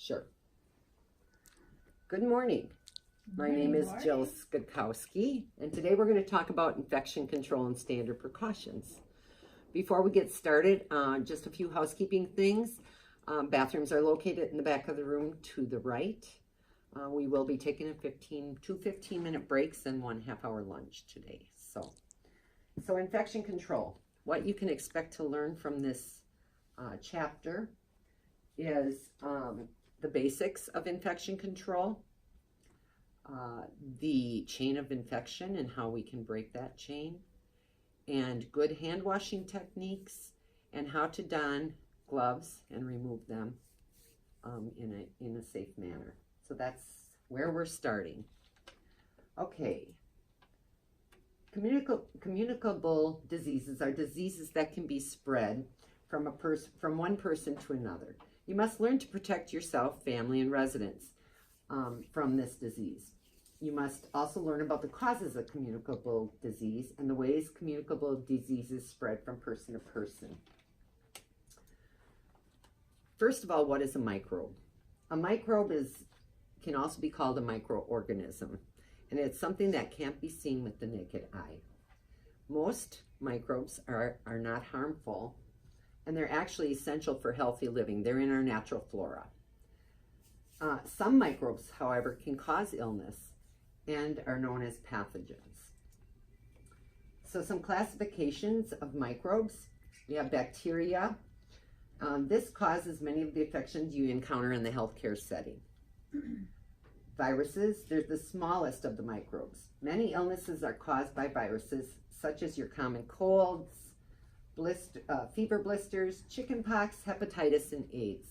Sure. Good morning. My name is Jill Skakowski, and today we're going to talk about infection control and standard precautions. Before we get started, just a few housekeeping things. Bathrooms are located in the back of the room to the right. We will be taking two 15-minute breaks and 1 half-hour lunch today. So infection control. What you can expect to learn from this chapter is the basics of infection control, the chain of infection and how we can break that chain, and good hand washing techniques, and how to don gloves and remove them in a safe manner. So that's where we're starting. Okay. Communicable diseases are diseases that can be spread from one person to another. You must learn to protect yourself, family, and residents from this disease. You must also learn about the causes of communicable disease and the ways communicable diseases spread from person to person. First of all, what is a microbe? A microbe can also be called a microorganism, and it's something that can't be seen with the naked eye. Most microbes are not harmful, and they're actually essential for healthy living. They're in our natural flora. Some microbes, however, can cause illness and are known as pathogens. So some classifications of microbes. We have bacteria. This causes many of the infections you encounter in the healthcare setting. Viruses, they're the smallest of the microbes. Many illnesses are caused by viruses, such as your common colds, fever blisters, chickenpox, hepatitis, and AIDS.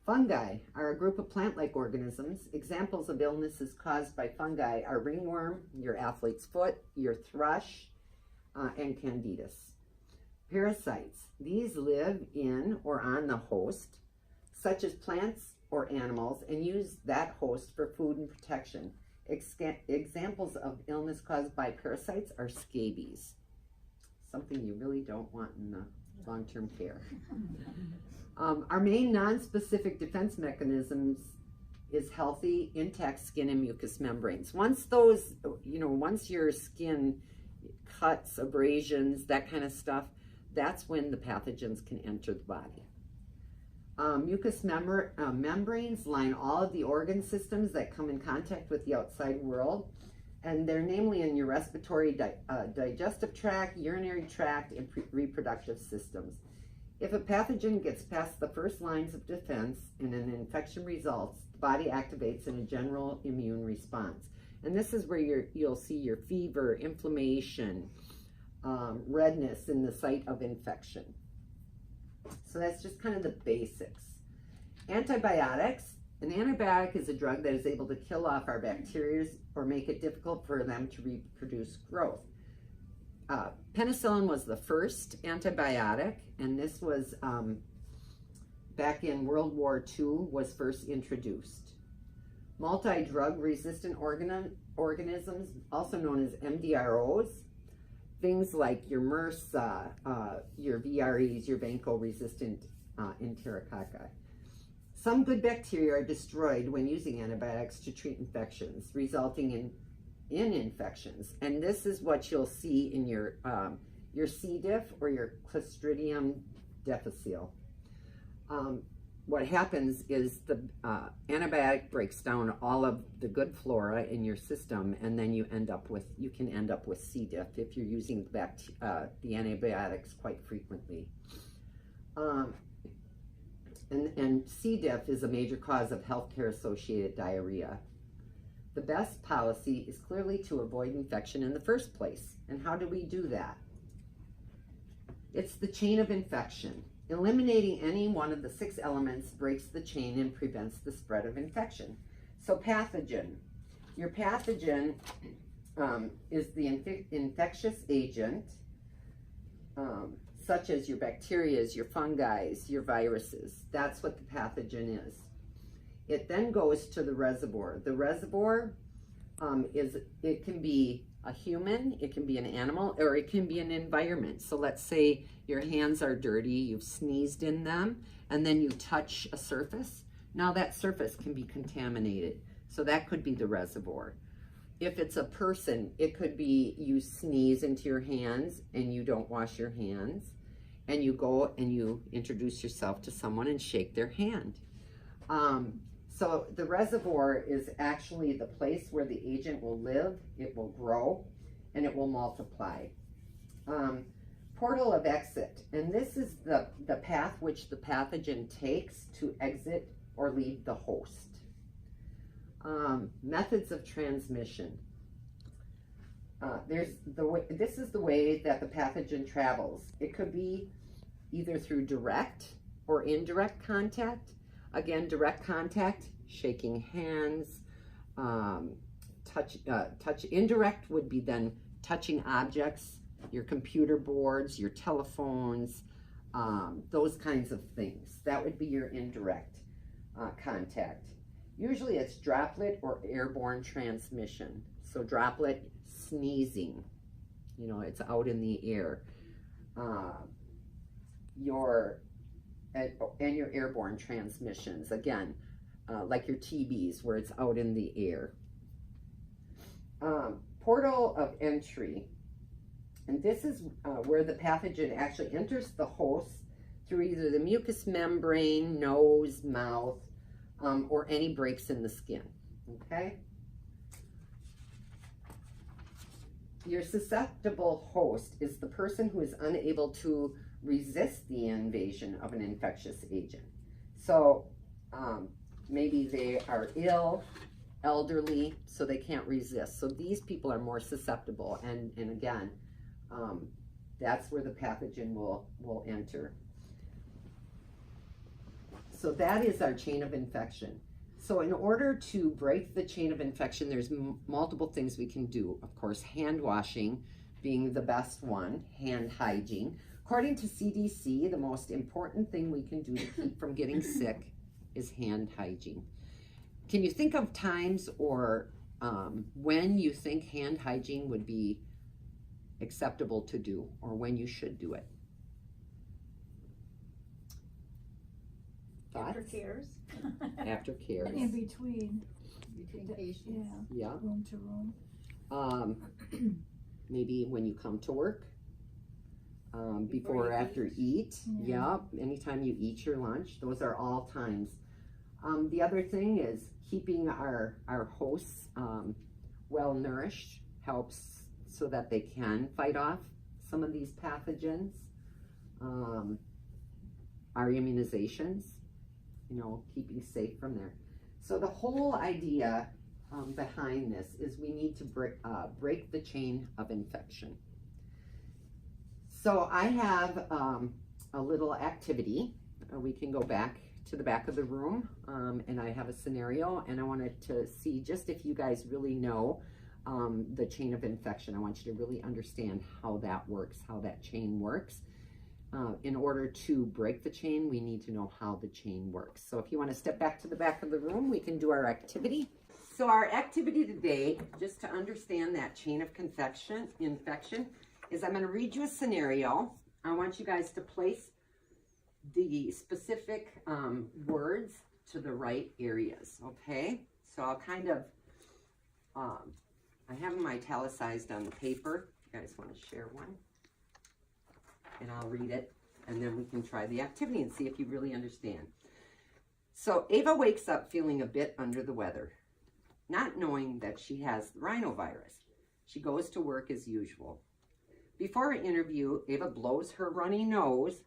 Fungi are a group of plant-like organisms. Examples of illnesses caused by fungi are ringworm, your athlete's foot, your thrush, and candidus. Parasites, these live in or on the host, such as plants or animals, and use that host for food and protection. Examples of illness caused by parasites are scabies, something you really don't want in the long-term care. Our main non-specific defense mechanisms is healthy, intact skin and mucous membranes. Once your skin cuts, abrasions, that kind of stuff, that's when the pathogens can enter the body. Mucous membranes line all of the organ systems that come in contact with the outside world, and they're namely in your respiratory, digestive tract, urinary tract, and reproductive systems. If a pathogen gets past the first lines of defense and an infection results, the body activates in a general immune response. And this is where you'll see your fever, inflammation, redness in the site of infection. So that's just kind of the basics. Antibiotics. An antibiotic is a drug that is able to kill off our bacteria or make it difficult for them to reproduce growth. Penicillin was the first antibiotic, and this was back in World War II, was first introduced. Multi-drug resistant organisms, also known as MDROs, things like your MRSA, your VREs, your vancomycin-resistant enterococci. Some good bacteria are destroyed when using antibiotics to treat infections, resulting in infections. And this is what you'll see in your C. diff or your Clostridium difficile. What happens is the antibiotic breaks down all of the good flora in your system, and then you can end up with C. diff if you're using the antibiotics quite frequently. And C. diff is a major cause of healthcare associated diarrhea. The best policy is clearly to avoid infection in the first place. And how do we do that? It's the chain of infection. Eliminating any one of the 6 elements breaks the chain and prevents the spread of infection. So pathogen. Your pathogen is the infectious agent, such as your bacteria, your fungi, your viruses. That's what the pathogen is. It then goes to the reservoir. The reservoir it can be a human, it can be an animal, or it can be an environment. So let's say your hands are dirty, you've sneezed in them, and then you touch a surface. Now that surface can be contaminated, so that could be the reservoir. If it's a person, it could be you sneeze into your hands and you don't wash your hands, and you go and you introduce yourself to someone and shake their hand. So the reservoir is actually the place where the agent will live, it will grow, and it will multiply. Portal of exit, and this is the path which the pathogen takes to exit or leave the host. Methods of transmission. This is the way that the pathogen travels. It could be either through direct or indirect contact. Again, direct contact, shaking hands, touch. Indirect would be then touching objects, your computer boards, your telephones, those kinds of things. That would be your indirect contact. Usually it's droplet or airborne transmission. So droplet, sneezing, it's out in the air. And your airborne transmissions, again, like your TBs, where it's out in the air. Portal of entry, and this is where the pathogen actually enters the host through either the mucous membrane, nose, mouth, or any breaks in the skin, okay? Your susceptible host is the person who is unable to resist the invasion of an infectious agent. So maybe they are ill, elderly, so they can't resist. So these people are more susceptible, and again, that's where the pathogen will enter. So that is our chain of infection. So in order to break the chain of infection, there's multiple things we can do. Of course, hand washing being the best one, hand hygiene. According to CDC, the most important thing we can do to keep from getting sick is hand hygiene. Can you think of times or when you think hand hygiene would be acceptable to do, or when you should do it? Thoughts? After cares. After cares. In between. Between patients. Yeah. Room to room. Maybe when you come to work. Before or after eat. Yeah. Yep. Anytime you eat your lunch. Those are all times. The other thing is keeping our hosts well nourished helps so that they can fight off some of these pathogens. Our immunizations, keeping safe from there. So the whole idea behind this is we need to break the chain of infection. So I have a little activity. We can go back to the back of the room, and I have a scenario, and I wanted to see just if you guys really know the chain of infection. I want you to really understand how that works, how that chain works. In order to break the chain, we need to know how the chain works. So if you want to step back to the back of the room, we can do our activity. So our activity today, just to understand that chain of infection, is I'm going to read you a scenario. I want you guys to place the specific words to the right areas, okay? So I'll kind of, I have them italicized on the paper. You guys want to share one? And I'll read it, and then we can try the activity and see if you really understand. So Ava wakes up feeling a bit under the weather, not knowing that she has rhinovirus. She goes to work as usual. Before her interview, Ava blows her runny nose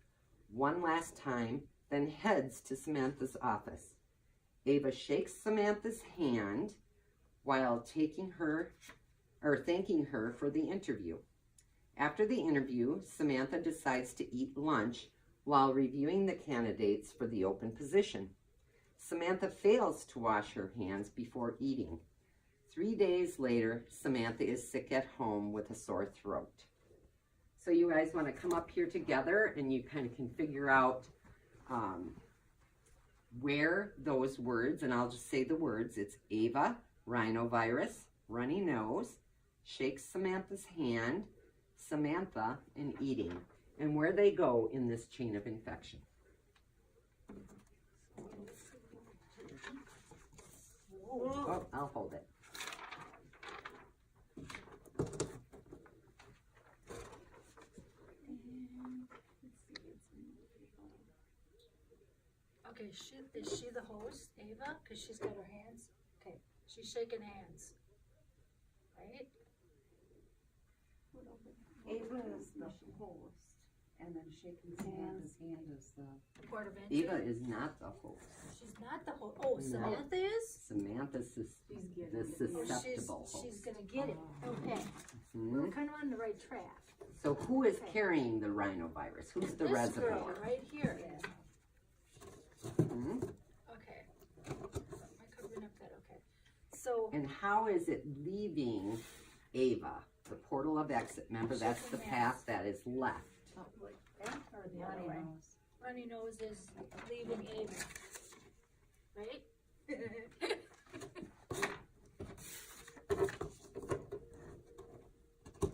one last time, then heads to Samantha's office. Ava shakes Samantha's hand while thanking her for the interview. After the interview, Samantha decides to eat lunch while reviewing the candidates for the open position. Samantha fails to wash her hands before eating. 3 days later, Samantha is sick at home with a sore throat. So you guys want to come up here together, and you kind of can figure out where those words, and I'll just say the words. It's Ava, rhinovirus, runny nose, shakes Samantha's hand, Samantha, and eating, and where they go in this chain of infection. Oh, I'll hold it. Okay, is she the host, Ava? Cause she's got her hands, okay, she's shaking hands. Right? Ava is the host, and then shaking Samantha's hand is the. Port of entry? Eva is not the host. She's not the host, oh, Samantha is? Samantha's the Oh, susceptible she's host. gonna get it, okay, Mhm. we're kinda on the right track. So who is carrying the rhinovirus? Who's the This reservoir? girl right here, Mhm. okay. Am I covering up that, okay. So, And how is it leaving Ava? The portal of exit. Remember, that's the path that is left. like that or the other way? Runny nose is leaving Ava, right?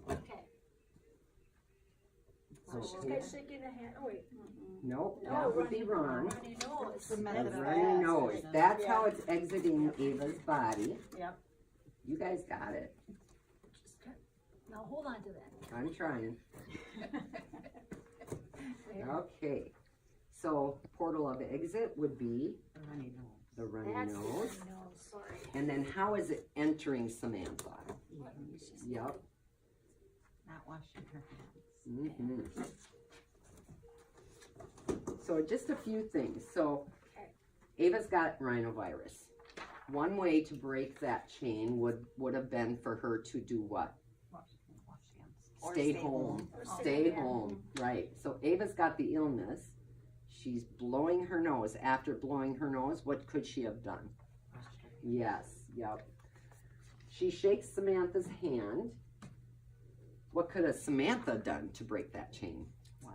Okay, So she's Ava- got shaking a hand, oh wait, Nope, no, that would be wrong. runny nose. The A method of runny nose. access. That's how it's exiting Ava's body. Yep. You guys got it. Just cut- Now hold on to that. I'm trying. There. Okay. So portal of exit would be The runny nose. the runny That's the nose. runny nose, sorry. And then how is it entering Samantha? Yep. Not washing her hands. Mm-hmm. So just a few things. So Okay. Ava's got rhinovirus. One way to break that chain would have been for her to do what? Wash hands. Or Stay home. Or Stay home. home. Right. So Ava's got the illness. She's blowing her nose. After blowing her nose, what could she have done? Wash her hands. Yes. Yep. She shakes Samantha's hand. What could have Samantha done to break that chain?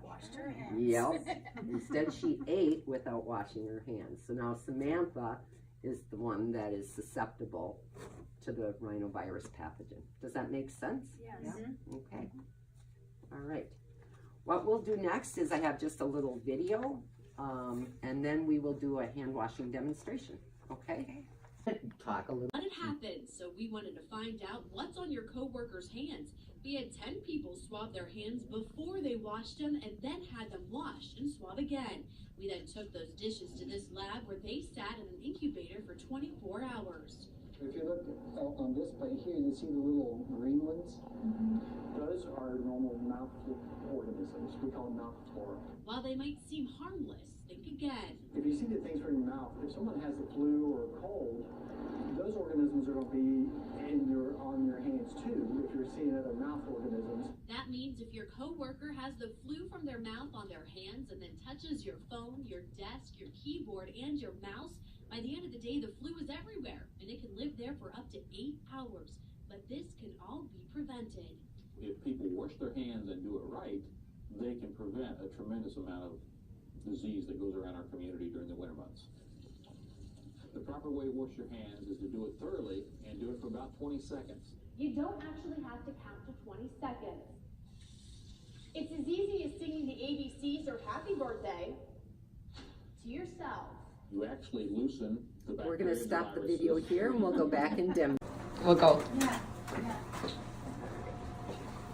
Washed her hands. Yep. Instead, she ate without washing her hands. So now Samantha is the one that is susceptible to the rhinovirus pathogen. Does that make sense? Yes. Okay. All right. What we'll do next is I have just a little video, and then we will do a hand washing demonstration. Okay? Talk a little. What had happened, so we wanted to find out what's on your coworkers' hands. We had 10 people swab their hands before they washed them and then had them washed and swab again. We then took those dishes to this lab where they sat in an incubator for 24 hours. If you look on this plate here, you see the little green ones? Those are normal mouth organisms. We call them mouth flora. While they might seem harmless, think again. If you see the things from your mouth, if someone has the flu or a cold, those organisms are going to be on your hands too, if you're seeing other mouth organisms. That means if your coworker has the flu from their mouth on their hands and then touches your phone, your desk, your keyboard, and your mouse, by the end of the day, the flu is everywhere, and it can live there for up to 8 hours. But this can all be prevented. If people wash their hands and do it right, they can prevent a tremendous amount of disease that goes around our community during the winter months. The proper way to wash your hands is to do it thoroughly and do it for about 20 seconds. You don't actually have to count to 20 seconds. It's as easy as singing the ABCs or happy birthday to yourself. You actually loosen the bacteria. We're going to and stop the viruses. video here and we'll go back and We'll go.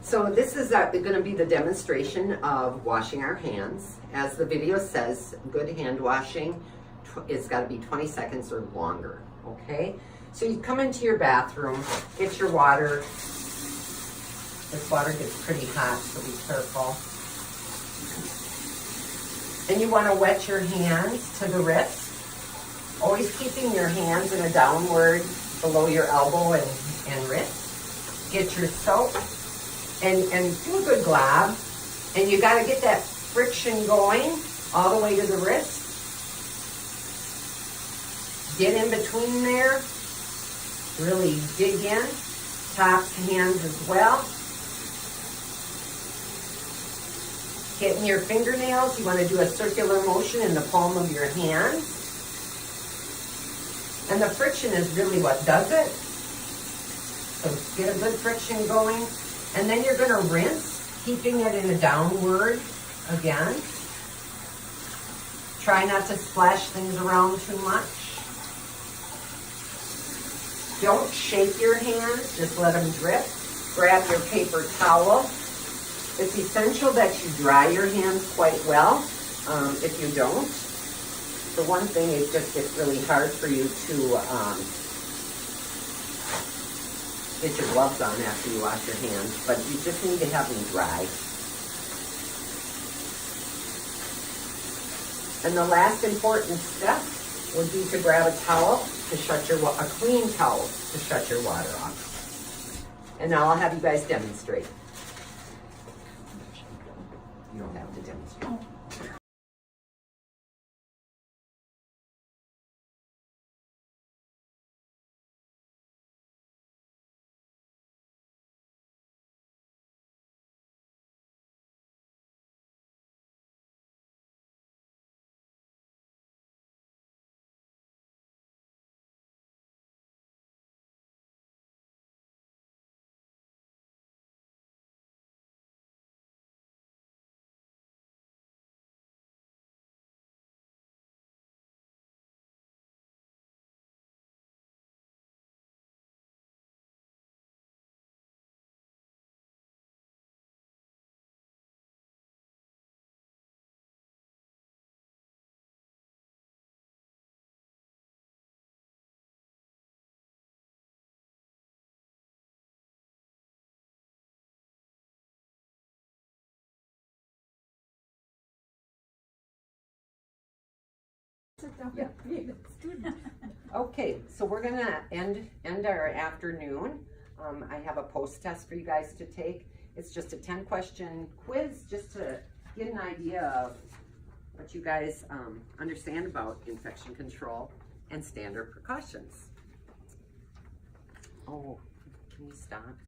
So this is going to be the demonstration of washing our hands. As the video says, good hand washing, it's got to be 20 seconds or longer, okay? So you come into your bathroom, get your water. This water gets pretty hot, so be careful. And you want to wet your hands to the wrist. Always keeping your hands in a downward below your elbow and wrist. Get your soap and do a good glob. And you got to get that friction going all the way to the wrist. Get in between there. Really dig in. Top hands as well. Getting your fingernails. You want to do a circular motion in the palm of your hand. And the friction is really what does it. So get a good friction going. And then you're going to rinse, keeping it in a downward again. Try not to splash things around too much. Don't shake your hands, just let them drip. Grab your paper towel. It's essential that you dry your hands quite well. If you don't, the one thing is just it's really hard for you to get your gloves on after you wash your hands, but you just need to have them dry. And the last important step would be to grab a towel to shut your a clean towel to shut your water off. And now I'll have you guys demonstrate. You don't have to demonstrate. Okay, so we're gonna end our afternoon. I have a post test for you guys to take. It's just a 10-question quiz just to get an idea of what you guys understand about infection control and standard precautions. Oh, can you stop?